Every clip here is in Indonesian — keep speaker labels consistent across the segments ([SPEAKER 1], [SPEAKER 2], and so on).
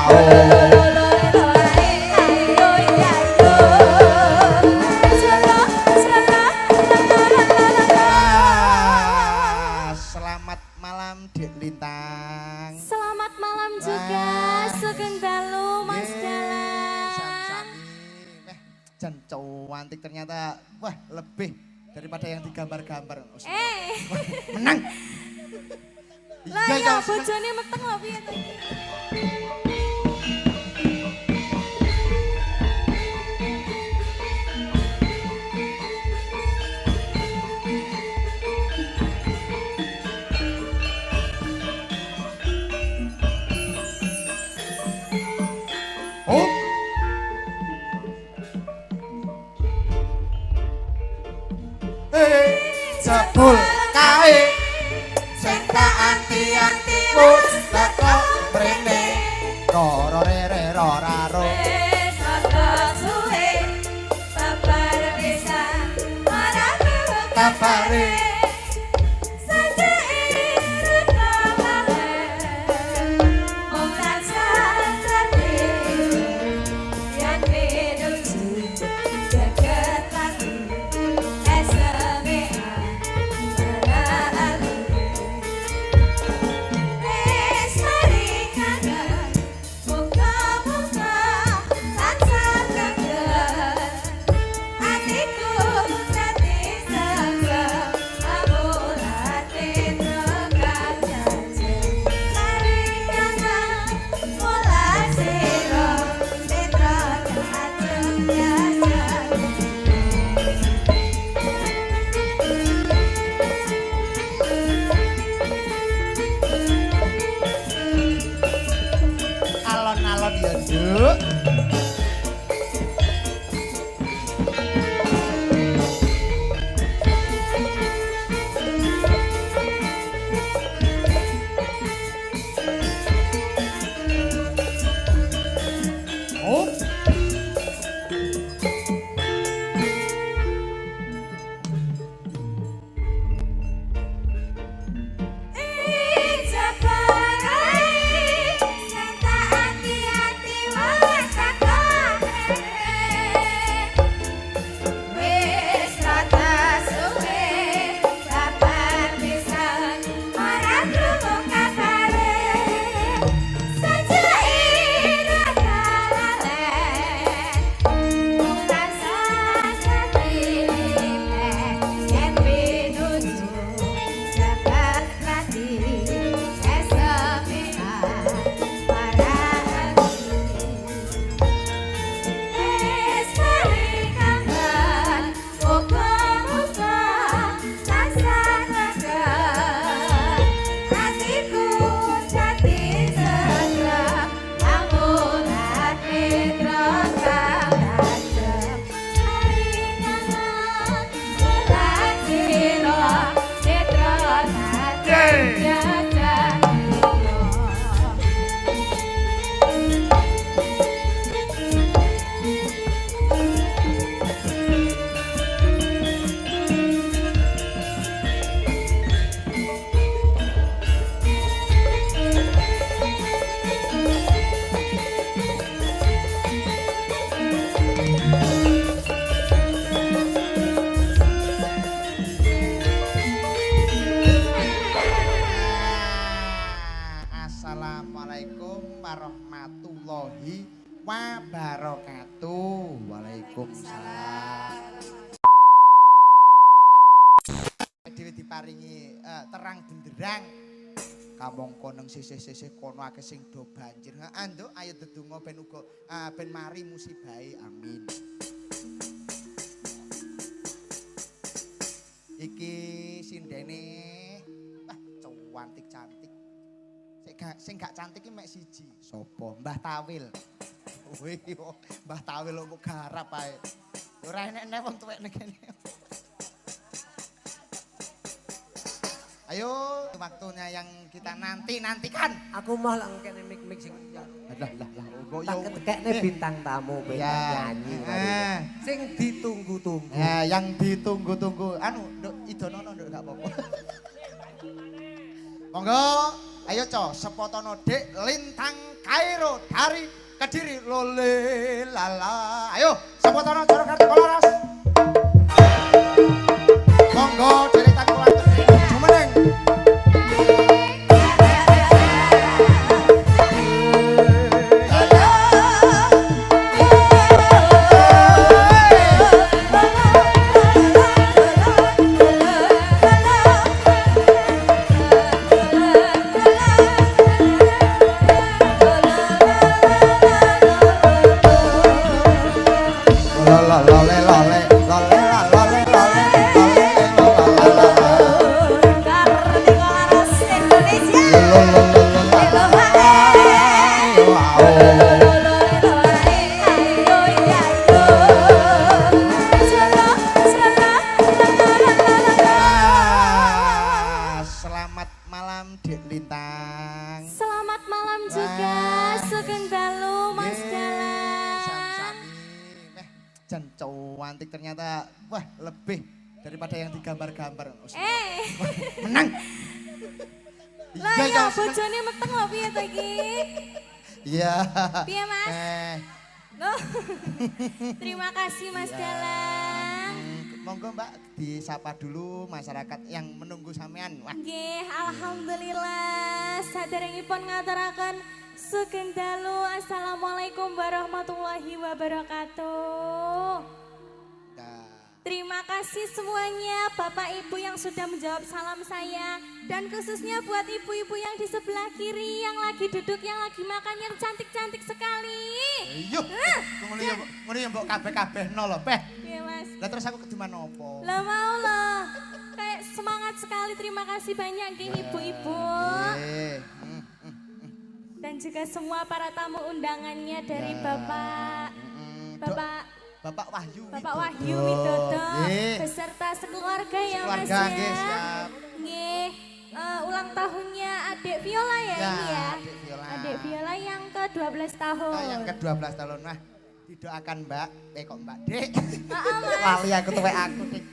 [SPEAKER 1] Selamat malam Dek Lintang.
[SPEAKER 2] Selamat malam juga Sugeng Dalu Mas Dalan.
[SPEAKER 1] Sami-sami. Jan cantik ternyata. Wah, lebih daripada yang digambar-gambar. Menang.
[SPEAKER 2] Lah ya bojone meteng lho piye to iki.
[SPEAKER 1] Oh. Jebul kae sing tak anti-anti wis teko mrene ora rere ora ro kabare alon-alon ya, Nduk. Oh. Assalamualaikum warahmatullahi wabarakatuh. Waalaikumsalam. Dhewe diparingi terang benderang. Kamangka nang sisih-sisih kono akeh sing do banjir. Heeh, Nduk, ayo dedonga ben uga ben mari musibahe. Amin. Iki sindene wah cantik. Sing gak cantik iki mek siji. Sopo? Mbah Tawil. Wih, Mbah Tawil kok garap ae. Ora enek-enek wong tuwek nek kene. Ayo, waktunya yang kita nantikan.
[SPEAKER 3] Aku mau lang kene mik-mik sing
[SPEAKER 1] Lah,
[SPEAKER 3] tak ketekne bintang tamu nyanyi. Sing ditunggu-tunggu.
[SPEAKER 1] Ya, yang ditunggu-tunggu. Anu, Nduk idonono Nduk gak apa-apa. Monggo, ayo Co, sepotono Dek Lintang Kairo dari Kediri lole lala. Ayo, Sapotono Joro Kartu Koloros. Monggo deretan kula jumeneng. Selamat malam Dek Lintang.
[SPEAKER 2] Selamat malam juga, Sugeng Dalu, Mas Dalang.
[SPEAKER 1] Sami-sami. Jan cantik ternyata. Wah, lebih daripada yang digambar-gambar. Menang.
[SPEAKER 2] Lah ya bojone meteng lho piye to iki?
[SPEAKER 1] Iya.
[SPEAKER 2] Piye Mas? Loh. Terima kasih Mas Dalang.
[SPEAKER 1] Monggo Mbak disapa dulu masyarakat yang menunggu sampean. Wah.
[SPEAKER 2] Nggih, alhamdulillah saderengipun ngaturaken Sugeng Dalu. Assalamualaikum warahmatullahi wabarakatuh. Terima kasih semuanya Bapak Ibu yang sudah menjawab salam saya. Dan khususnya buat ibu-ibu yang di sebelah kiri yang lagi duduk, yang lagi makan yang cantik-cantik sekali.
[SPEAKER 1] Iya, ngono ya mbok kabeh-kabehno lho, Peh.
[SPEAKER 2] Iya Mas.
[SPEAKER 1] Lah terus aku keduman opo?
[SPEAKER 2] Lah mau loh. Kayak semangat sekali, terima kasih banyak nggih ibu-ibu. Dan juga semua para tamu undangannya dari Bapak Wahyu Widodo beserta sekeluarga ya Mas ya.
[SPEAKER 1] Siap.
[SPEAKER 2] Nggih, ulang tahunnya Adik Viola ya ini ya. Adik Viola yang ke-12 tahun.
[SPEAKER 1] Yang ke-12 tahun. Nah, didoakan Mbak, kok Mbak Dek.
[SPEAKER 2] Mas.
[SPEAKER 1] Lali aku tuwe aku Dek.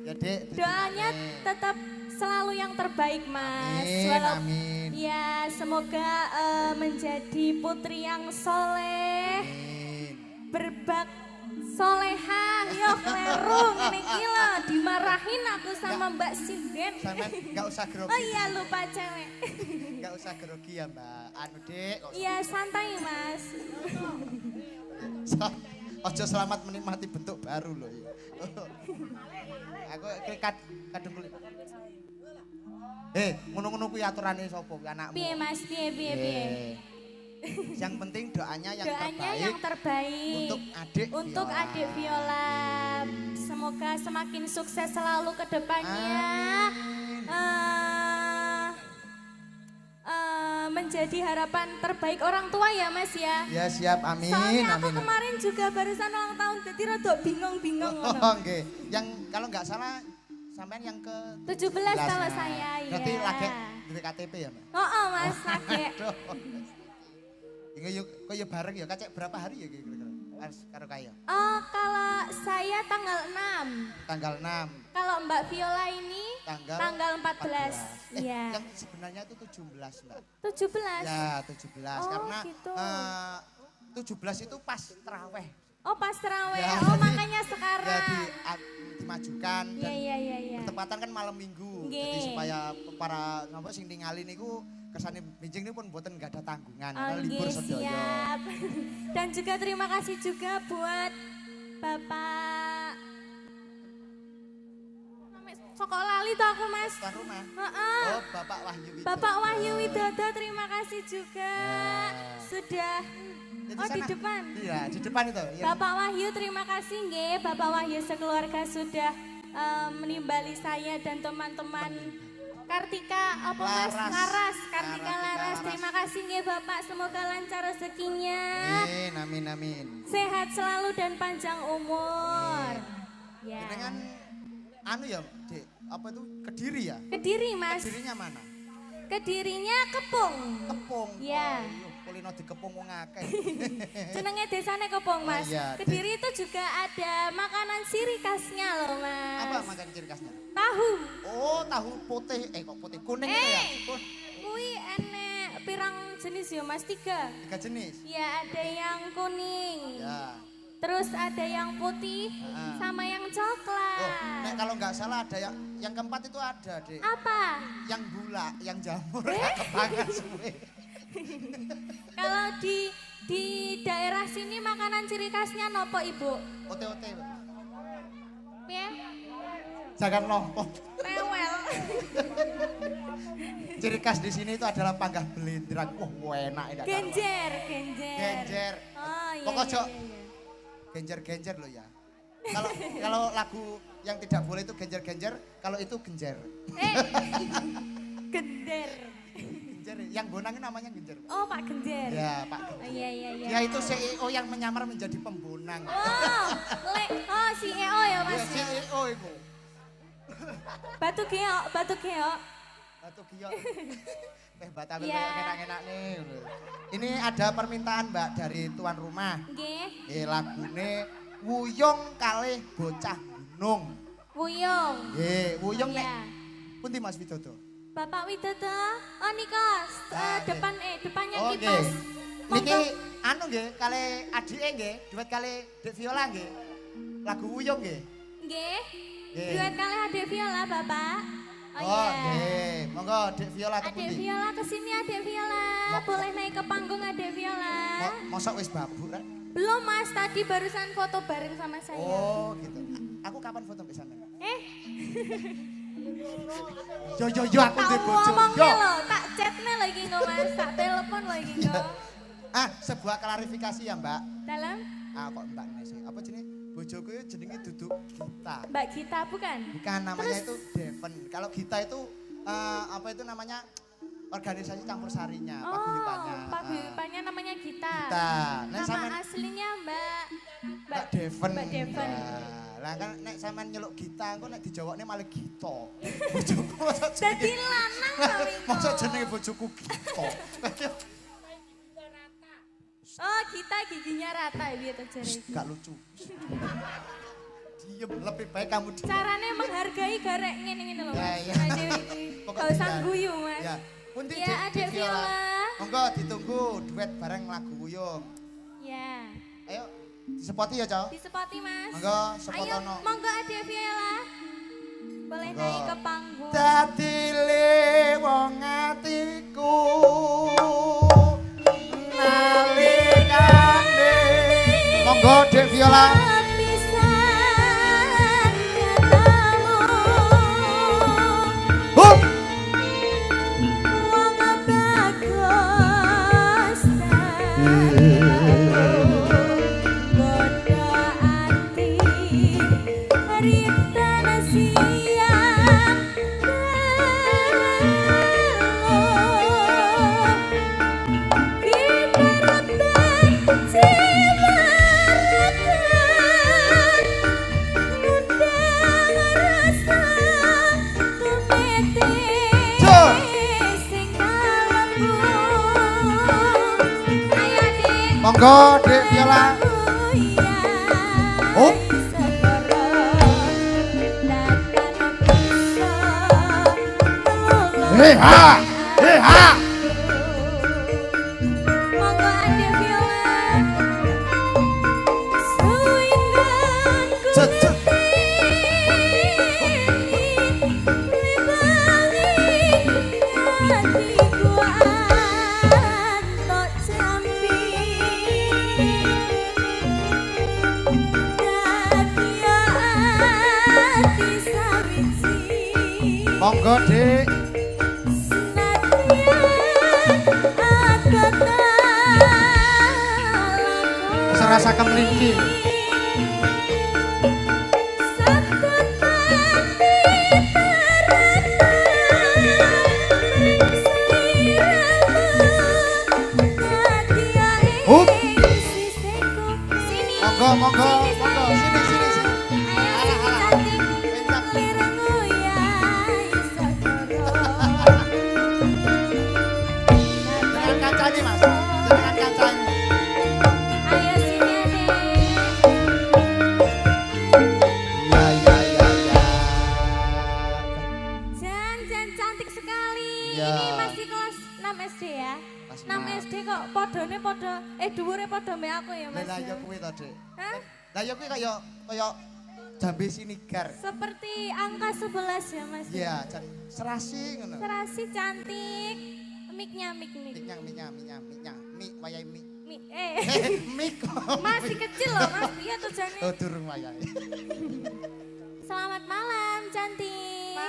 [SPEAKER 1] Ya Dek.
[SPEAKER 2] Doanya tetap selalu yang terbaik Mas.
[SPEAKER 1] Amin.
[SPEAKER 2] Ya, semoga menjadi putri yang soleh. Berbak solehah, yo kleru ngene iki lho, dimarahin aku sama Mbak Sinden.
[SPEAKER 1] Sampeyan enggak usah grogi.
[SPEAKER 2] Oh iya lupa cewek.
[SPEAKER 1] Enggak usah grogi ya Mbak. Anu Dek.
[SPEAKER 2] Iya santai Mas.
[SPEAKER 1] Ojo selamat menikmati bentuk baru loh. Aku kadung kulit. Ngono-ngono kuwi aturane sapa kuwi anakmu?
[SPEAKER 2] Piye Mas, piye.
[SPEAKER 1] Yang penting doanya
[SPEAKER 2] yang terbaik
[SPEAKER 1] untuk adik
[SPEAKER 2] Viola. Semoga semakin sukses selalu ke depannya. Menjadi harapan terbaik orang tua ya Mas ya.
[SPEAKER 1] Ya siap, amin.
[SPEAKER 2] Soalnya aku kemarin juga barusan ulang tahun jadi rada bingung-bingung.
[SPEAKER 1] Oke. Yang kalau nggak salah sampean yang ke
[SPEAKER 2] 17 kalau saya ya.
[SPEAKER 1] Berarti lagi duwe KTP ya Mas?
[SPEAKER 2] Oh Mas lagi.
[SPEAKER 1] Kok ya bareng ya, kacek berapa hari ya kira-kira? Karo kaya?
[SPEAKER 2] Kalau saya tanggal 6.
[SPEAKER 1] Tanggal 6.
[SPEAKER 2] Kalau Mbak Viola ini tanggal 14. Iya.
[SPEAKER 1] Yang sebenarnya itu 17 Mbak.
[SPEAKER 2] 17?
[SPEAKER 1] Ya 17, karena
[SPEAKER 2] gitu.
[SPEAKER 1] 17 itu pas terawih.
[SPEAKER 2] Oh pas terawih,
[SPEAKER 1] Ya,
[SPEAKER 2] makanya sekarang.
[SPEAKER 1] Ya dimajukan dan
[SPEAKER 2] Iya.
[SPEAKER 1] bertepatan kan malam minggu.
[SPEAKER 2] Nggih.
[SPEAKER 1] Jadi supaya para ngapa sing ningali niku kersane benjing ini pun mboten enggak ada tanggungan, libur sedaya.
[SPEAKER 2] Siap. Dan juga terima kasih juga buat Bapak Soko lali tuh aku Mas.
[SPEAKER 1] Tuan rumah.
[SPEAKER 2] Oh
[SPEAKER 1] Bapak Wahyu Widodo.
[SPEAKER 2] Bapak Wahyu Widodo terima kasih juga sudah. Di depan.
[SPEAKER 1] Iya, di depan itu. Ya.
[SPEAKER 2] Bapak Wahyu terima kasih nggih. Bapak Wahyu sekeluarga sudah menimbali saya dan teman-teman Kartika apa Mas? Kartika Laras. Terima kasih nggih Bapak, semoga lancar rezekinya.
[SPEAKER 1] Amin.
[SPEAKER 2] Sehat selalu dan panjang umur. Ya.
[SPEAKER 1] Dengan anu ya, Dek, apa itu Kediri ya?
[SPEAKER 2] Kediri Mas.
[SPEAKER 1] Kedirinya mana?
[SPEAKER 2] Kedirinya Kepung.
[SPEAKER 1] Kepung.
[SPEAKER 2] Ya.
[SPEAKER 1] Kulino di Kepung wong akeh.
[SPEAKER 2] Jenenge desane Kepung Mas.
[SPEAKER 1] Iya,
[SPEAKER 2] Kediri itu juga ada makanan ciri khasnya loh Mas.
[SPEAKER 1] Apa makanan ciri khasnya?
[SPEAKER 2] Tahu.
[SPEAKER 1] Oh, tahu putih. Kok putih kuning itu ya?
[SPEAKER 2] Kui enek pirang jenis ya Mas? 3.
[SPEAKER 1] 3 jenis.
[SPEAKER 2] Ya ada yang kuning.
[SPEAKER 1] Ya.
[SPEAKER 2] Terus ada yang putih sama yang coklat.
[SPEAKER 1] Oh, nek kalau nggak salah ada yang keempat itu ada, Dek.
[SPEAKER 2] Apa?
[SPEAKER 1] Yang gula, yang jamur, kepangan semua.
[SPEAKER 2] Kalau di daerah sini makanan ciri khasnya nopo Ibu?
[SPEAKER 1] Ote-ote.
[SPEAKER 2] Piye?
[SPEAKER 1] Jangan lompong.
[SPEAKER 2] Rewel.
[SPEAKER 1] Ciri khas di sini itu adalah panggah belindrang. Wah, enak ya.
[SPEAKER 2] Genjer.
[SPEAKER 1] Genjer.
[SPEAKER 2] Oh iya.
[SPEAKER 1] Pokoknya
[SPEAKER 2] iya.
[SPEAKER 1] genjer-genjer loh ya. Kalau lagu yang tidak boleh itu genjer-genjer, kalau itu genjer.
[SPEAKER 2] Gender.
[SPEAKER 1] Genjer, yang bonangnya namanya genjer.
[SPEAKER 2] Oh Pak Genjer.
[SPEAKER 1] Ya, Pak Genjer.
[SPEAKER 2] Oh, iya.
[SPEAKER 1] Dia itu CEO yang menyamar menjadi pembonang.
[SPEAKER 2] Oh, CEO ya Mas.
[SPEAKER 1] Ya, CEO itu.
[SPEAKER 2] Batu geok.
[SPEAKER 1] Batu giok. Batawi enak-enak nih. Ini ada permintaan Mbak dari tuan rumah.
[SPEAKER 2] Nggih.
[SPEAKER 1] Lagune Wuyung kalih bocah gunung.
[SPEAKER 2] Wuyung.
[SPEAKER 1] Nggih, Wuyung nek
[SPEAKER 2] Iya.
[SPEAKER 1] pundi Mas Widodo?
[SPEAKER 2] Bapak Widodo. Oh Nikos. Depannya
[SPEAKER 1] Oh,
[SPEAKER 2] Nikos.
[SPEAKER 1] Niki anu nggih kalih adike nggih, duet kalih Dek Viola nggih. Lagu Wuyung nggih.
[SPEAKER 2] Nggih.
[SPEAKER 1] Nggih.
[SPEAKER 2] Duet kali Adek Viola Bapak. Oh
[SPEAKER 1] Oh,
[SPEAKER 2] iya.
[SPEAKER 1] nggih. Monggo Dek Viola ke
[SPEAKER 2] Adek
[SPEAKER 1] pundi?
[SPEAKER 2] Viola kesini Adek Viola. Boleh naik ke panggung Adek Viola.
[SPEAKER 1] Mosok wis babuk rek?
[SPEAKER 2] Belum Mas, tadi barusan foto bareng sama saya.
[SPEAKER 1] Oh, gitu. Aku kapan foto mbek sampean? Yo aku
[SPEAKER 2] Tak
[SPEAKER 1] ndek bojo.
[SPEAKER 2] ngomongnya lo, tak chatnya lagi nggak Mas, tak telepon lagi nggak.
[SPEAKER 1] Sebuah klarifikasi ya, Mbak.
[SPEAKER 2] Dalam?
[SPEAKER 1] Kok Mbak Nesi? Apa jenenge? Bojoku itu jenenge duduk Gita.
[SPEAKER 2] Mbak Gita bukan?
[SPEAKER 1] Bukan, namanya itu Deven. Kalau Gita itu apa itu namanya? Organisasi campur sarinya, paguyubannya.
[SPEAKER 2] Paguyubannya namanya Gita.
[SPEAKER 1] Gita.
[SPEAKER 2] Nama aslinya Mbak
[SPEAKER 1] Deven.
[SPEAKER 2] Mbak Deven.
[SPEAKER 1] Lah kan nek sampean nyeluk Gita, engko nek dijawabne malah Gita. Bojoku mosok
[SPEAKER 2] Dadi lanang to wingi.
[SPEAKER 1] mosok jenenge bojoku Gita.
[SPEAKER 2] Oh, Gita giginya rata ya tuh jare.
[SPEAKER 1] Gak lucu. Diem, lebih baik kamu diem.
[SPEAKER 2] Caranya menghargai garek ngene-ngene lho.
[SPEAKER 1] Ya.
[SPEAKER 2] Gak usah guyu, Mas.
[SPEAKER 1] Ya. Pundi
[SPEAKER 2] Ya, Adek Viola.
[SPEAKER 1] Monggo ditunggu duet bareng lagu Wuyung.
[SPEAKER 2] Ya.
[SPEAKER 1] Ayo, disepoti ya, Cok.
[SPEAKER 2] Disepoti, Mas.
[SPEAKER 1] Monggo, sepotono.
[SPEAKER 2] Ayo, monggo Adek Viola. Boleh
[SPEAKER 1] Monggo.
[SPEAKER 2] naik ke panggung.
[SPEAKER 1] Dadi le wong atiku nalikane. Monggo Dek Viola. Hup. Monggo Dek Viola. Up. Ha.
[SPEAKER 2] Monggo Adek Viola.
[SPEAKER 1] Cet. Monggo Dek. Serasa kemlingki. Hup. Monggo. Sini. Dengan kacanya, Mas. Dengan kacanya.
[SPEAKER 2] Ayo sini Adek.
[SPEAKER 1] Ya.
[SPEAKER 2] Jan cantik sekali.
[SPEAKER 1] Ya.
[SPEAKER 2] Ini masih kelas 6 SD ya? dhuwure padha mbek aku ya Mas.
[SPEAKER 1] Lah ya kuwi to, Dik.
[SPEAKER 2] Hah?
[SPEAKER 1] Lah ya kuwi kaya jambe sinigar.
[SPEAKER 2] Seperti angka 11 ya Mas.
[SPEAKER 1] Iya, jan serasi ngono.
[SPEAKER 2] Serasi cantik. Miknya.
[SPEAKER 1] Miknya. Mik wayahe mik. Mik.
[SPEAKER 2] Masih kecil loh Mas, iya tuh jane.
[SPEAKER 1] Oh, durung wayahe.
[SPEAKER 2] Selamat malam cantik.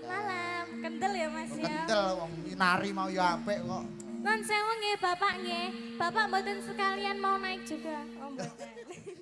[SPEAKER 2] Malam. Kendel ya Mas ya.
[SPEAKER 1] Kendel wong nari mau ya apik kok.
[SPEAKER 2] Nun sewu nggih Bapak nggih. Bapak mboten sekalian mau naik juga. Oh mboten.